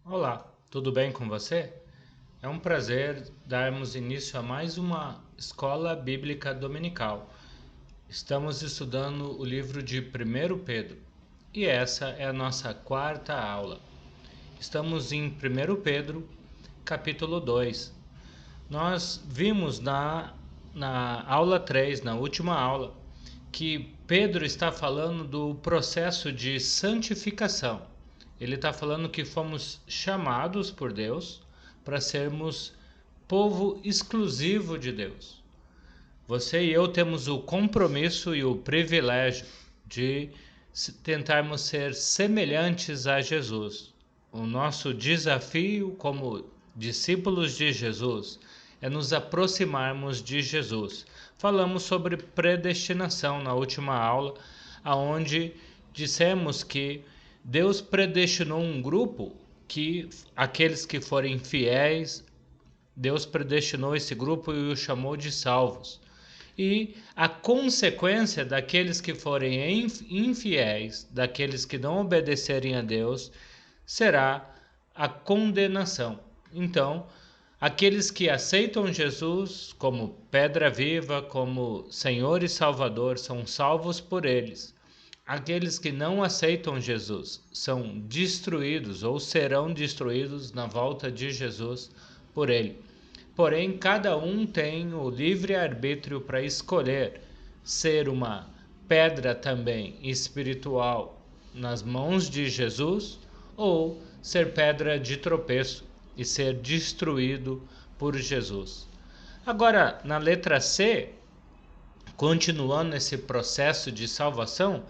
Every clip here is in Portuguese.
Olá, tudo bem com você? É um prazer darmos início a mais uma escola bíblica dominical. Estamos estudando o livro de 1 Pedro e essa é a nossa quarta aula. Estamos em 1 Pedro, capítulo 2. Nós vimos na aula 3, na última aula, que Pedro está falando do processo de santificação. Ele está falando que fomos chamados por Deus para sermos povo exclusivo de Deus. Você e eu temos o compromisso e o privilégio de tentarmos ser semelhantes a Jesus. O nosso desafio como discípulos de Jesus é nos aproximarmos de Jesus. Falamos sobre predestinação na última aula, aonde dissemos que Deus predestinou um grupo que aqueles que forem fiéis, Deus predestinou esse grupo e o chamou de salvos. E a consequência daqueles que forem infiéis, daqueles que não obedecerem a Deus, será a condenação. Então, aqueles que aceitam Jesus como pedra viva, como Senhor e Salvador, são salvos por eles. Aqueles que não aceitam Jesus são destruídos ou serão destruídos na volta de Jesus por ele. Porém, cada um tem o livre-arbítrio para escolher ser uma pedra também espiritual nas mãos de Jesus ou ser pedra de tropeço e ser destruído por Jesus. Agora, na letra C, continuando esse processo de salvação,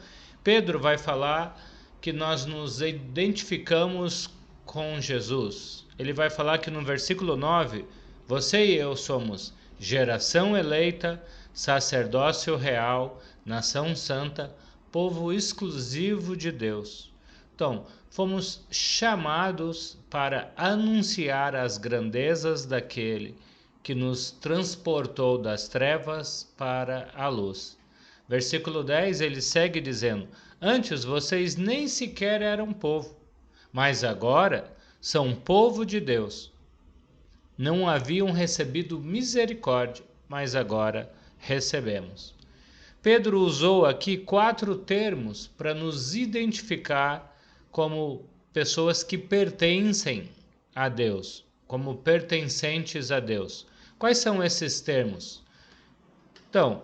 Pedro vai falar que nós nos identificamos com Jesus. Ele vai falar que no versículo 9, você e eu somos geração eleita, sacerdócio real, nação santa, povo exclusivo de Deus. Então, fomos chamados para anunciar as grandezas daquele que nos transportou das trevas para a luz. Versículo 10, ele segue dizendo: antes vocês nem sequer eram povo, mas agora são povo de Deus. Não haviam recebido misericórdia, mas agora recebemos. Pedro usou aqui 4 termos para nos identificar como pessoas que pertencem a Deus, como pertencentes a Deus. Quais são esses termos? Então,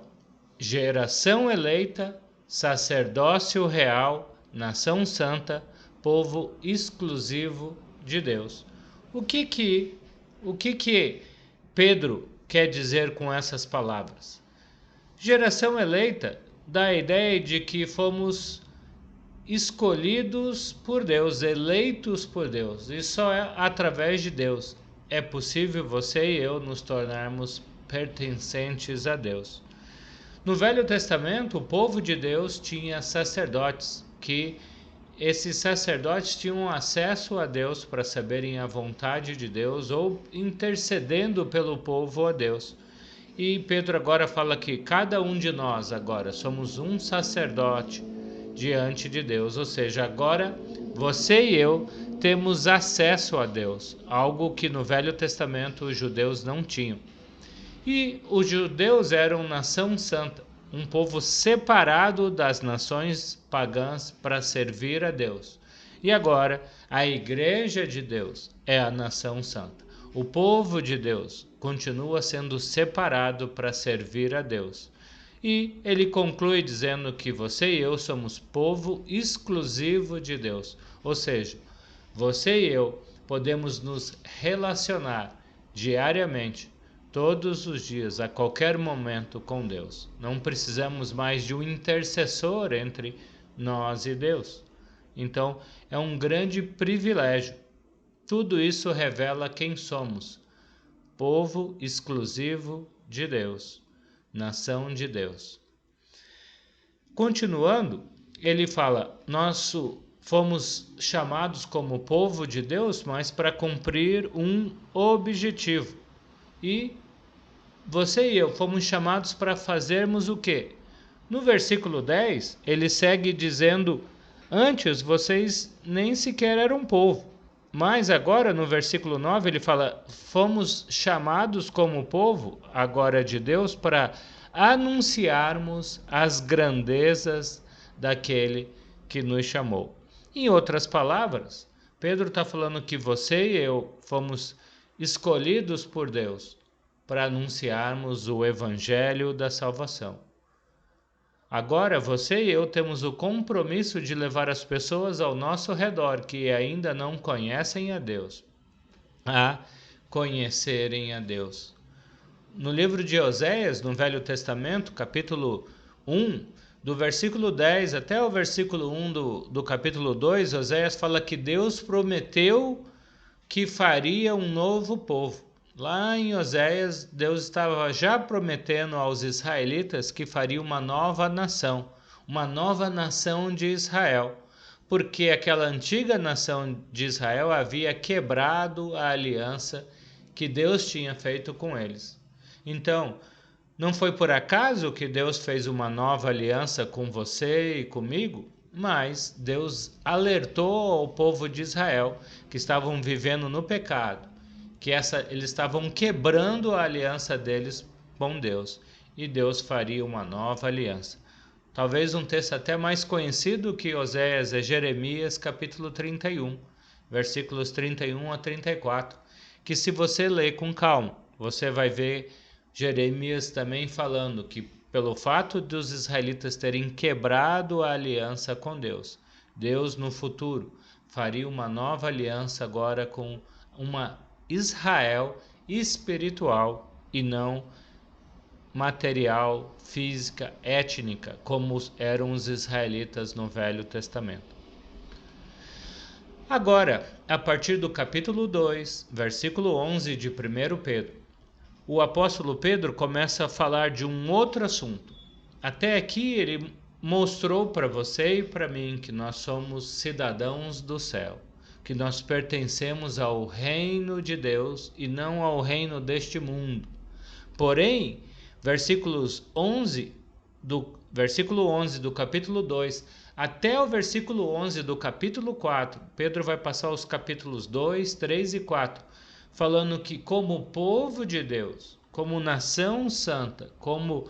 geração eleita, sacerdócio real, nação santa, povo exclusivo de Deus. O que Pedro quer dizer com essas palavras? Geração eleita dá a ideia de que fomos escolhidos por Deus, eleitos por Deus, e só é através de Deus é possível você e eu nos tornarmos pertencentes a Deus. No Velho Testamento, o povo de Deus tinha sacerdotes, que esses sacerdotes tinham acesso a Deus para saberem a vontade de Deus ou intercedendo pelo povo a Deus. E Pedro agora fala que cada um de nós agora somos um sacerdote diante de Deus, ou seja, agora você e eu temos acesso a Deus, algo que no Velho Testamento os judeus não tinham. E os judeus eram nação santa, um povo separado das nações pagãs para servir a Deus. E agora a igreja de Deus é a nação santa. O povo de Deus continua sendo separado para servir a Deus. E ele conclui dizendo que você e eu somos povo exclusivo de Deus. Ou seja, você e eu podemos nos relacionar diariamente, todos os dias, a qualquer momento com Deus. Não precisamos mais de um intercessor entre nós e Deus. Então, é um grande privilégio. Tudo isso revela quem somos. Povo exclusivo de Deus, nação de Deus. Continuando, ele fala: nós fomos chamados como povo de Deus, mas para cumprir um objetivo. E você e eu fomos chamados para fazermos o quê? No versículo 10, ele segue dizendo: antes vocês nem sequer eram povo, Mas agora no versículo 9 ele fala: fomos chamados como povo, agora de Deus, para anunciarmos as grandezas daquele que nos chamou. Em outras palavras, Pedro está falando que você e eu fomos escolhidos por Deus para anunciarmos o evangelho da salvação. Agora você e eu temos o compromisso de levar as pessoas ao nosso redor que ainda não conhecem a Deus, a conhecerem a Deus. No livro de Oséias, no Velho Testamento, capítulo 1, do versículo 10 até o versículo 1 do capítulo 2, Oséias fala que Deus prometeu que faria um novo povo. Lá em Oséias, Deus estava já prometendo aos israelitas que faria uma nova nação de Israel, porque aquela antiga nação de Israel havia quebrado a aliança que Deus tinha feito com eles. Então, não foi por acaso que Deus fez uma nova aliança com você e comigo? Mas Deus alertou ao povo de Israel que estavam vivendo no pecado, que eles estavam quebrando a aliança deles com Deus, e Deus faria uma nova aliança. Talvez um texto até mais conhecido que Oséias é Jeremias capítulo 31, versículos 31 a 34, que se você ler com calma, você vai ver Jeremias também falando que pelo fato dos israelitas terem quebrado a aliança com Deus, Deus no futuro faria uma nova aliança agora com uma Israel espiritual e não material, física, étnica, como eram os israelitas no Velho Testamento. Agora, a partir do capítulo 2, versículo 11 de 1 Pedro, o apóstolo Pedro começa a falar de um outro assunto. Até aqui ele mostrou para você e para mim que nós somos cidadãos do céu, que nós pertencemos ao reino de Deus e não ao reino deste mundo. Porém, versículo 11 do capítulo 2 até o versículo 11 do capítulo 4, Pedro vai passar os capítulos 2, 3 e 4, falando que como povo de Deus, como nação santa, como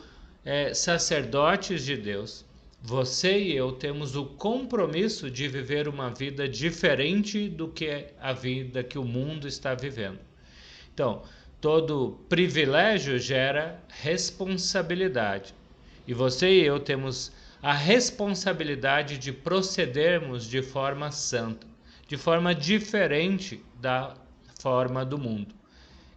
sacerdotes de Deus, você e eu temos o compromisso de viver uma vida diferente do que a vida que o mundo está vivendo. Então, todo privilégio gera responsabilidade. E você e eu temos a responsabilidade de procedermos de forma santa, de forma diferente da forma do mundo.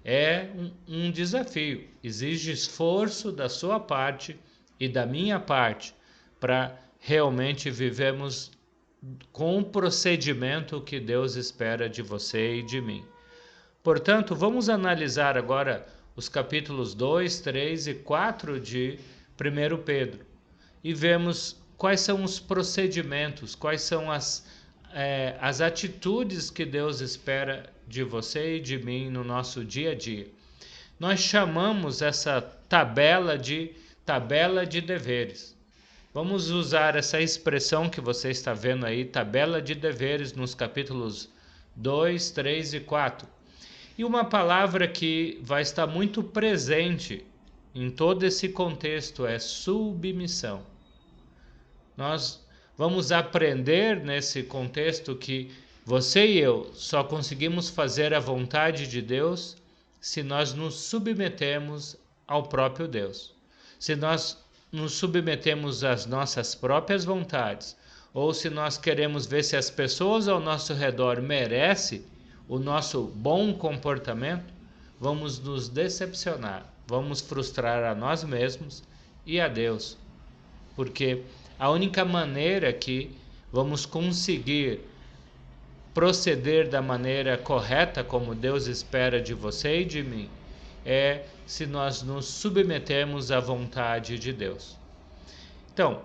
É um desafio, exige esforço da sua parte e da minha parte para realmente vivermos com o procedimento que Deus espera de você e de mim. Portanto, vamos analisar agora os capítulos 2, 3 e 4 de 1 Pedro e vemos quais são os procedimentos, quais são as atitudes que Deus espera de você e de mim no nosso dia a dia. Nós chamamos essa tabela de deveres. Vamos usar essa expressão que você está vendo aí, tabela de deveres, nos capítulos 2, 3 e 4. E uma palavra que vai estar muito presente em todo esse contexto é submissão. Nós vamos aprender nesse contexto que você e eu só conseguimos fazer a vontade de Deus se nós nos submetemos ao próprio Deus. Se nós nos submetemos às nossas próprias vontades, ou se nós queremos ver se as pessoas ao nosso redor merecem o nosso bom comportamento, vamos nos decepcionar, vamos frustrar a nós mesmos e a Deus. Porque a única maneira que vamos conseguir proceder da maneira correta, como Deus espera de você e de mim, é se nós nos submetemos à vontade de Deus. Então,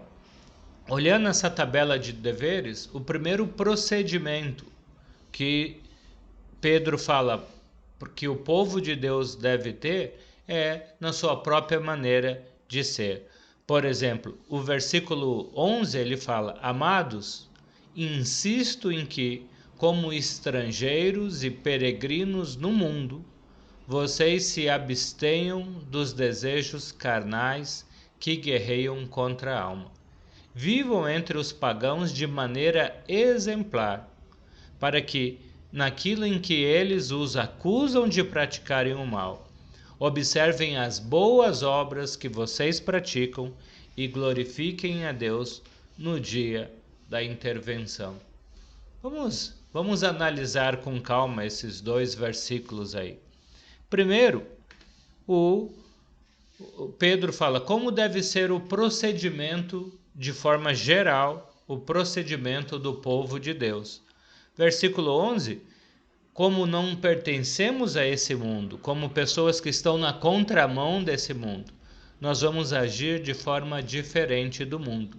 olhando essa tabela de deveres, o primeiro procedimento que Pedro fala que o povo de Deus deve ter é na sua própria maneira de ser. Por exemplo, o versículo 11 ele fala: Amados, insisto em que como estrangeiros e peregrinos no mundo, vocês se abstenham dos desejos carnais que guerreiam contra a alma. Vivam entre os pagãos de maneira exemplar, para que, naquilo em que eles os acusam de praticarem o mal, observem as boas obras que vocês praticam e glorifiquem a Deus no dia da intervenção. Vamos analisar com calma esses 2 versículos aí. Primeiro, o Pedro fala como deve ser o procedimento, de forma geral, o procedimento do povo de Deus. Versículo 11, como não pertencemos a esse mundo, como pessoas que estão na contramão desse mundo, nós vamos agir de forma diferente do mundo.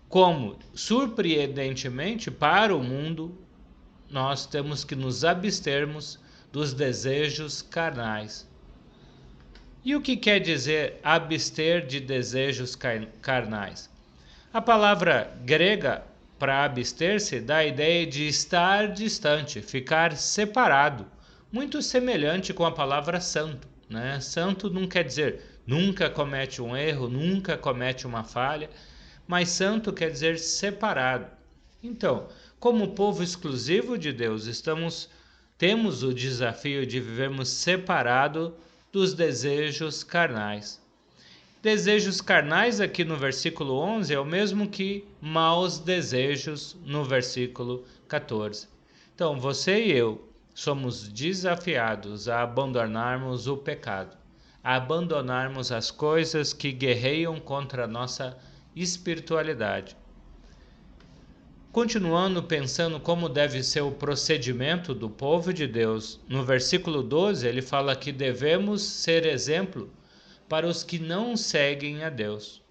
Como, surpreendentemente, para o mundo, nós temos que nos abstermos dos desejos carnais. E o que quer dizer abster de desejos carnais? A palavra grega para abster-se dá a ideia de estar distante, ficar separado, muito semelhante com a palavra santo, né? Santo não quer dizer nunca comete um erro, nunca comete uma falha, mas santo quer dizer separado. Então, como povo exclusivo de Deus, temos o desafio de vivermos separado dos desejos carnais. Desejos carnais aqui no versículo 11 é o mesmo que maus desejos no versículo 14. Então, você e eu somos desafiados a abandonarmos o pecado, a abandonarmos as coisas que guerreiam contra a nossa espiritualidade. Continuando pensando como deve ser o procedimento do povo de Deus, no versículo 12 ele fala que devemos ser exemplo para os que não seguem a Deus.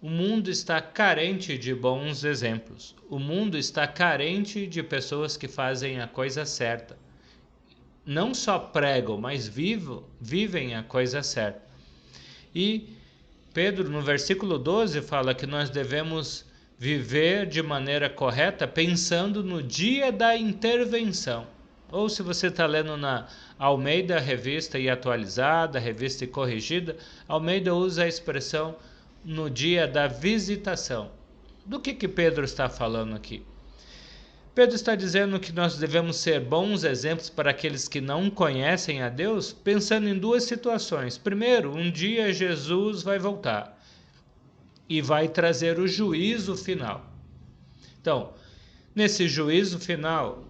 O mundo está carente de bons exemplos. O mundo está carente de pessoas que fazem a coisa certa. Não só pregam, mas vivem a coisa certa. E Pedro, no versículo 12, fala que nós devemos viver de maneira correta pensando no dia da intervenção. Ou se você está lendo na Almeida Revista e Atualizada, Revista e Corrigida, Almeida usa a expressão no dia da visitação. Do que Pedro está falando aqui? Pedro está dizendo que nós devemos ser bons exemplos para aqueles que não conhecem a Deus, pensando em 2 situações. Primeiro, um dia Jesus vai voltar e vai trazer o juízo final. Então, nesse juízo final,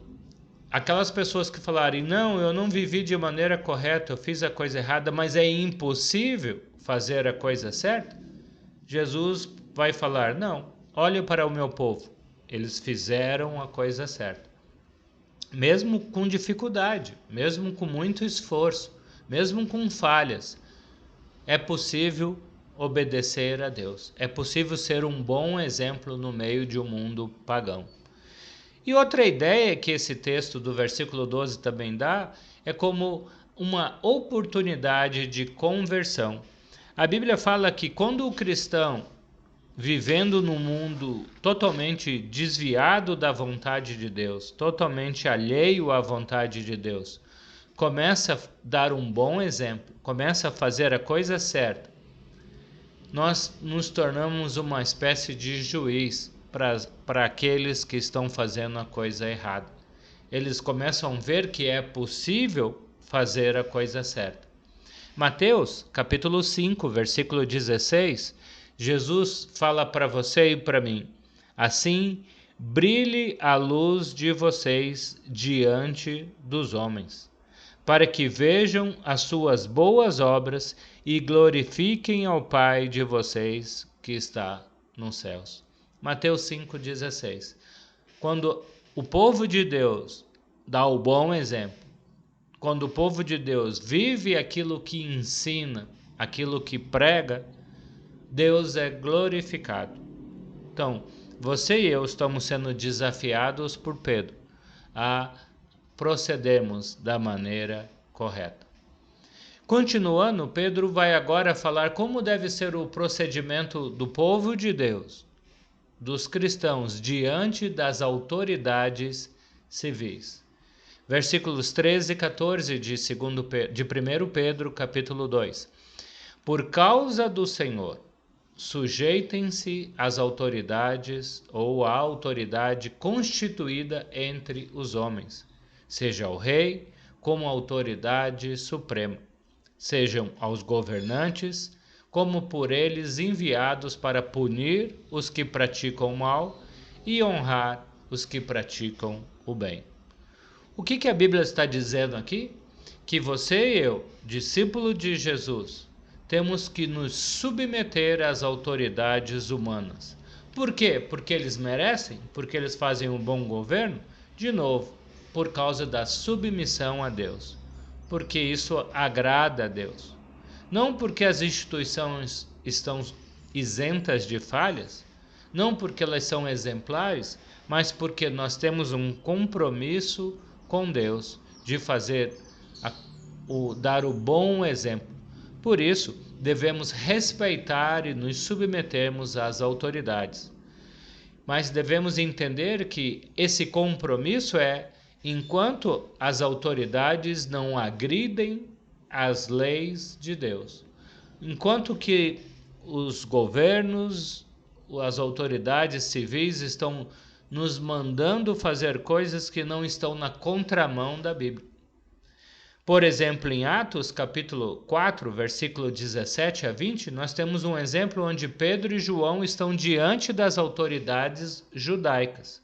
aquelas pessoas que falarem, não, eu não vivi de maneira correta, eu fiz a coisa errada, mas é impossível fazer a coisa certa, Jesus vai falar, não, olhe para o meu povo, eles fizeram a coisa certa. Mesmo com dificuldade, mesmo com muito esforço, mesmo com falhas, é possível obedecer a Deus. É possível ser um bom exemplo no meio de um mundo pagão. E outra ideia que esse texto do versículo 12 também dá é como uma oportunidade de conversão. A Bíblia fala que quando o cristão, vivendo num mundo totalmente desviado da vontade de Deus, totalmente alheio à vontade de Deus, começa a dar um bom exemplo, começa a fazer a coisa certa, nós nos tornamos uma espécie de juiz para aqueles que estão fazendo a coisa errada. Eles começam a ver que é possível fazer a coisa certa. Mateus, capítulo 5, versículo 16, Jesus fala para você e para mim, assim brilhe a luz de vocês diante dos homens, para que vejam as suas boas obras e glorifiquem ao Pai de vocês que está nos céus. Mateus 5,16. Quando o povo de Deus dá o bom exemplo, quando o povo de Deus vive aquilo que ensina, aquilo que prega, Deus é glorificado. Então, você e eu estamos sendo desafiados por Pedro a procedermos da maneira correta. Continuando, Pedro vai agora falar como deve ser o procedimento do povo de Deus, dos cristãos, diante das autoridades civis. Versículos 13 e 14 de 1 Pedro, capítulo 2. Por causa do Senhor, sujeitem-se às autoridades ou à autoridade constituída entre os homens, seja o rei como autoridade suprema, sejam aos governantes como por eles enviados para punir os que praticam o mal e honrar os que praticam o bem. O que a Bíblia está dizendo aqui? Que você e eu, discípulo de Jesus, temos que nos submeter às autoridades humanas. Por quê? Porque eles merecem? Porque eles fazem um bom governo? De novo, por causa da submissão a Deus. Porque isso agrada a Deus. Não porque as instituições estão isentas de falhas, não porque elas são exemplares, mas porque nós temos um compromisso com Deus de dar o bom exemplo. Por isso, devemos respeitar e nos submetermos às autoridades. Mas devemos entender que esse compromisso enquanto as autoridades não agridem as leis de Deus. Enquanto que os governos, as autoridades civis estão nos mandando fazer coisas que não estão na contramão da Bíblia. Por exemplo, em Atos, capítulo 4, versículo 17 a 20, nós temos um exemplo onde Pedro e João estão diante das autoridades judaicas.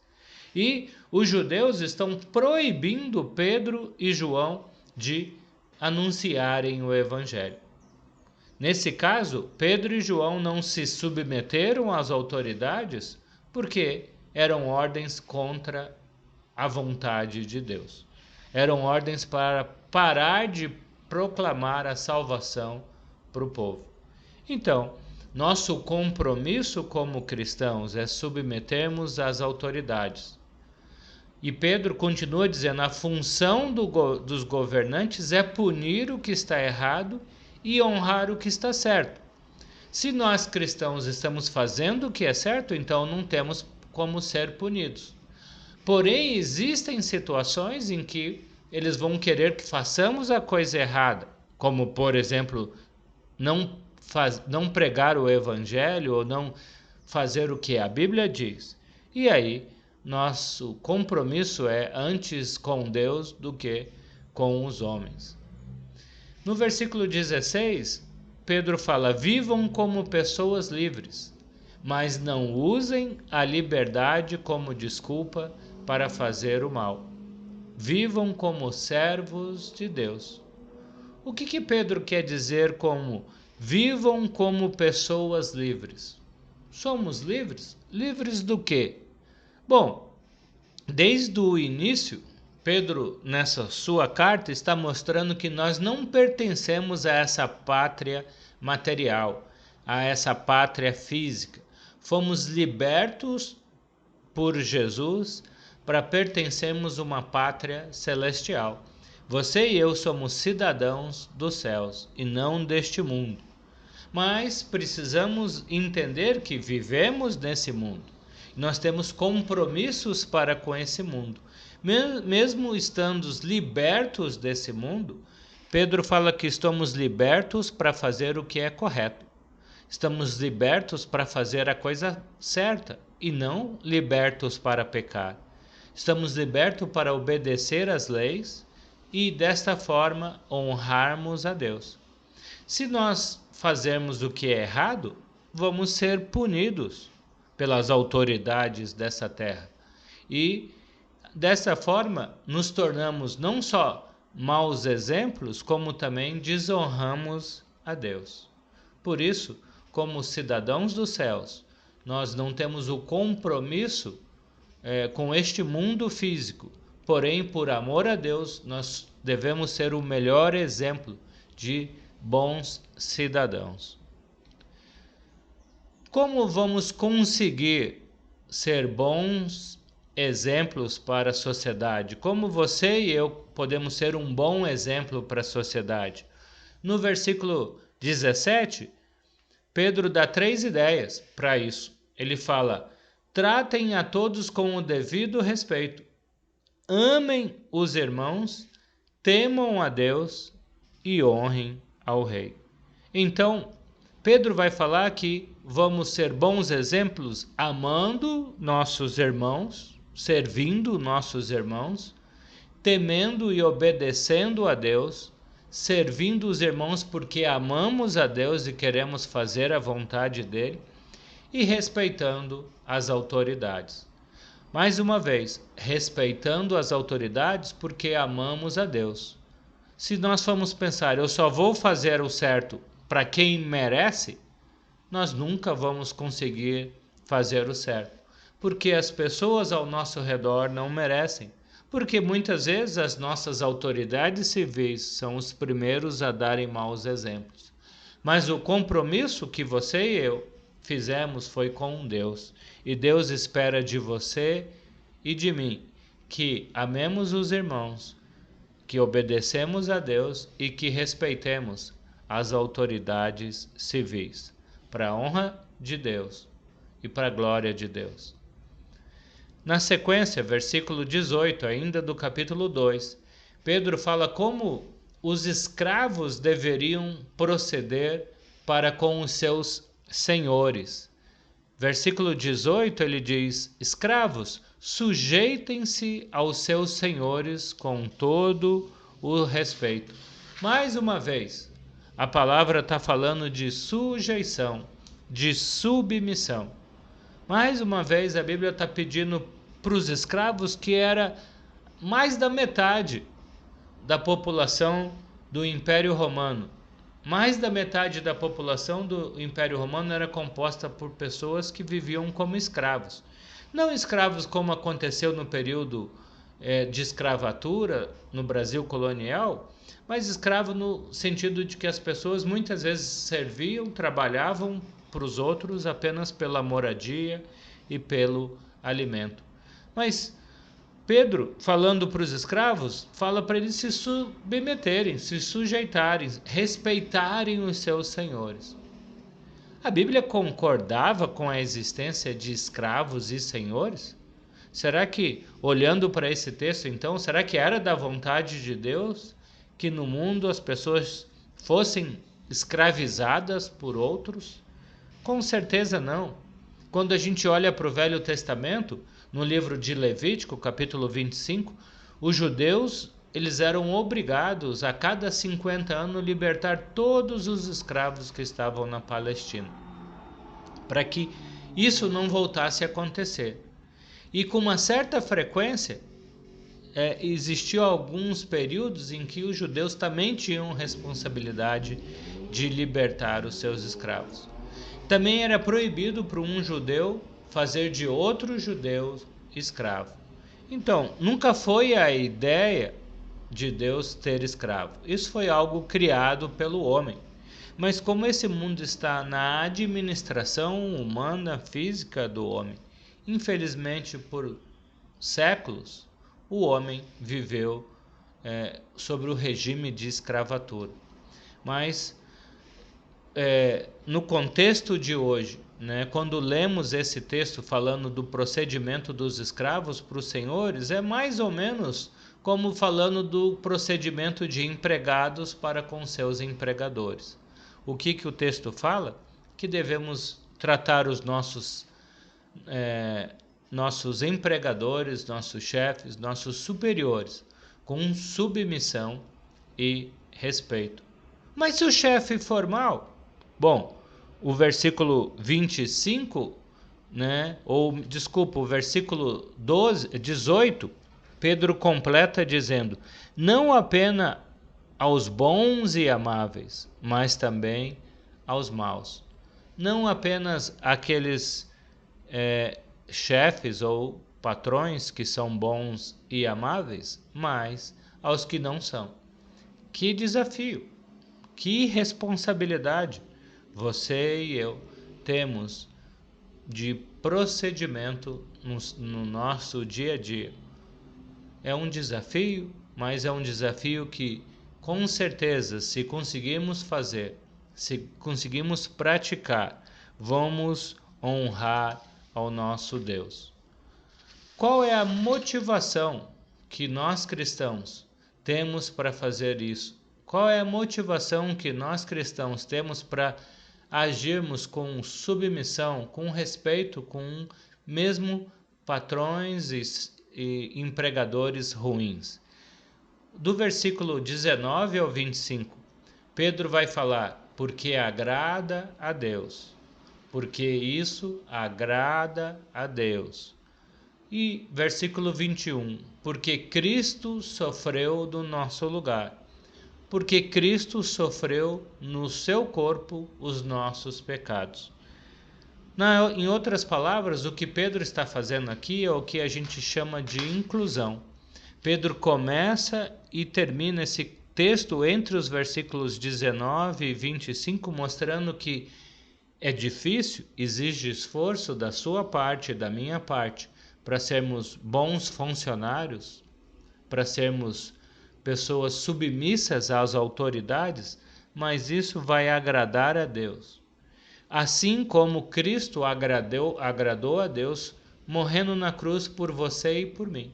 E os judeus estão proibindo Pedro e João de anunciarem o Evangelho. Nesse caso, Pedro e João não se submeteram às autoridades porque eram ordens contra a vontade de Deus. Eram ordens para parar de proclamar a salvação para o povo. Então, nosso compromisso como cristãos é submetermos às autoridades. E Pedro continua dizendo: a função dos governantes é punir o que está errado e honrar o que está certo. Se nós cristãos estamos fazendo o que é certo, então não temos como ser punidos. Porém, existem situações em que eles vão querer que façamos a coisa errada, como, por exemplo, não pregar o Evangelho ou não fazer o que a Bíblia diz. E aí, nosso compromisso é antes com Deus do que com os homens. No versículo 16, Pedro fala: vivam como pessoas livres, mas não usem a liberdade como desculpa para fazer o mal. Vivam como servos de Deus. O que Pedro quer dizer como vivam como pessoas livres? Somos livres? Livres do quê? Bom, desde o início, Pedro, nessa sua carta, está mostrando que nós não pertencemos a essa pátria material, a essa pátria física. Fomos libertos por Jesus para pertencermos a uma pátria celestial. Você e eu somos cidadãos dos céus e não deste mundo. Mas precisamos entender que vivemos nesse mundo. Nós temos compromissos para com esse mundo. Mesmo estando libertos desse mundo, Pedro fala que estamos libertos para fazer o que é correto. Estamos libertos para fazer a coisa certa e não libertos para pecar. Estamos libertos para obedecer às leis e, desta forma, honrarmos a Deus. Se nós fazermos o que é errado, vamos ser punidos pelas autoridades dessa terra. E, dessa forma, nos tornamos não só maus exemplos, como também desonramos a Deus. Por isso, como cidadãos dos céus, nós não temos o compromisso com este mundo físico. Porém, por amor a Deus, nós devemos ser o melhor exemplo de bons cidadãos. Como vamos conseguir ser bons exemplos para a sociedade? Como você e eu podemos ser um bom exemplo para a sociedade? No versículo 17, Pedro dá 3 ideias para isso. Ele fala: tratem a todos com o devido respeito. amem os irmãos, temam a Deus e honrem ao rei. Então, Pedro vai falar que vamos ser bons exemplos amando nossos irmãos, servindo nossos irmãos, temendo e obedecendo a Deus, servindo os irmãos porque amamos a Deus e queremos fazer a vontade dele, e respeitando as autoridades. Mais uma vez, respeitando as autoridades porque amamos a Deus. Se nós formos pensar, eu só vou fazer o certo para quem merece, nós nunca vamos conseguir fazer o certo, porque as pessoas ao nosso redor não merecem, porque muitas vezes as nossas autoridades civis são os primeiros a darem maus exemplos. Mas o compromisso que você e eu fizemos foi com Deus, e Deus espera de você e de mim que amemos os irmãos, que obedecemos a Deus e que respeitemos as autoridades civis, para a honra de Deus e para a glória de Deus. Na sequência, versículo 18, ainda do capítulo 2, Pedro fala como os escravos deveriam proceder para com os seus senhores. Versículo 18, ele diz: escravos, sujeitem-se aos seus senhores com todo o respeito. Mais uma vez, a palavra está falando de sujeição, de submissão. Mais uma vez, a Bíblia está pedindo para os escravos que era mais da metade da população do Império Romano. Mais da metade da população do Império Romano era composta por pessoas que viviam como escravos. Não escravos como aconteceu no período de escravatura no Brasil colonial, mas escravo no sentido de que as pessoas muitas vezes serviam, trabalhavam para os outros apenas pela moradia e pelo alimento. Mas Pedro, falando para os escravos, fala para eles se submeterem, se sujeitarem, respeitarem os seus senhores. A Bíblia concordava com a existência de escravos e senhores? Será que, olhando para esse texto, então, será que era da vontade de Deus que no mundo as pessoas fossem escravizadas por outros? Com certeza não. Quando a gente olha para o Velho Testamento, no livro de Levítico, capítulo 25, os judeus eles eram obrigados a cada 50 anos libertar todos os escravos que estavam na Palestina, para que isso não voltasse a acontecer. E com uma certa frequência, existiam alguns períodos em que os judeus também tinham responsabilidade de libertar os seus escravos. Também era proibido para um judeu fazer de outro judeu escravo. Então, nunca foi a ideia de Deus ter escravo. Isso foi algo criado pelo homem. Mas como esse mundo está na administração humana, física do homem, infelizmente por séculos, o homem viveu sobre o regime de escravatura. Mas no contexto de hoje, quando lemos esse texto falando do procedimento dos escravos para os senhores, é mais ou menos como falando do procedimento de empregados para com seus empregadores. O que o texto fala? Que devemos tratar os nossos empregadores, nossos chefes, nossos superiores com submissão e respeito. Mas se o chefe for mal, bom, o versículo 25, o versículo 18, Pedro completa dizendo: não apenas aos bons e amáveis, mas também aos maus. Não apenas aqueles chefes ou patrões que são bons e amáveis, mas aos que não são. Que desafio, que responsabilidade você e eu temos de procedimento no nosso dia a dia. É um desafio, mas é um desafio que, com certeza, se conseguirmos fazer, se conseguirmos praticar, vamos honrar ao nosso Deus. Qual é a motivação que nós cristãos temos para fazer isso? Qual é a motivação que nós cristãos temos para agirmos com submissão, com respeito, com mesmo patrões e empregadores ruins? Do versículo 19 ao 25, Pedro vai falar, porque agrada a Deus, porque isso agrada a Deus. E versículo 21, porque Cristo sofreu do nosso lugar, porque Cristo sofreu no seu corpo os nossos pecados. Em outras palavras, o que Pedro está fazendo aqui é o que a gente chama de inclusão. Pedro começa e termina esse texto entre os versículos 19 e 25, mostrando que é difícil, exige esforço da sua parte e da minha parte para sermos bons funcionários, para sermos pessoas submissas às autoridades, mas isso vai agradar a Deus. Assim como Cristo agradou a Deus, morrendo na cruz por você e por mim.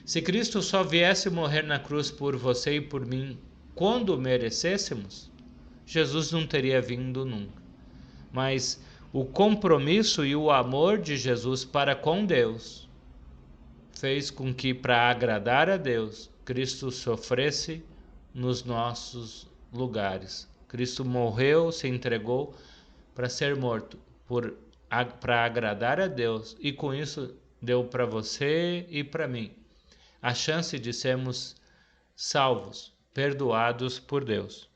Se Cristo só viesse morrer na cruz por você e por mim quando merecêssemos, Jesus não teria vindo nunca. Mas o compromisso e o amor de Jesus para com Deus fez com que, para agradar a Deus, Cristo sofresse nos nossos lugares. Cristo morreu, se entregou para ser morto, para agradar a Deus, e com isso deu para você e para mim a chance de sermos salvos, perdoados por Deus.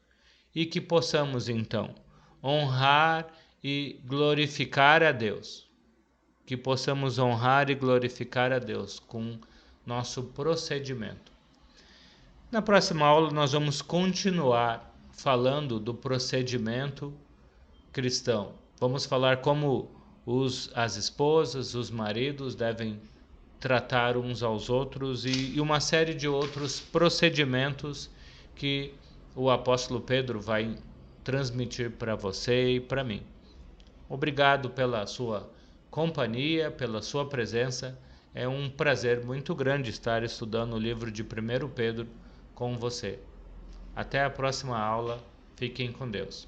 E que possamos, então, honrar e glorificar a Deus. Que possamos honrar e glorificar a Deus com nosso procedimento. Na próxima aula nós vamos continuar falando do procedimento cristão. Vamos falar como as esposas, os maridos devem tratar uns aos outros e uma série de outros procedimentos que o apóstolo Pedro vai transmitir para você e para mim. Obrigado pela sua companhia, pela sua presença. É um prazer muito grande estar estudando o livro de 1 Pedro com você. Até a próxima aula. Fiquem com Deus.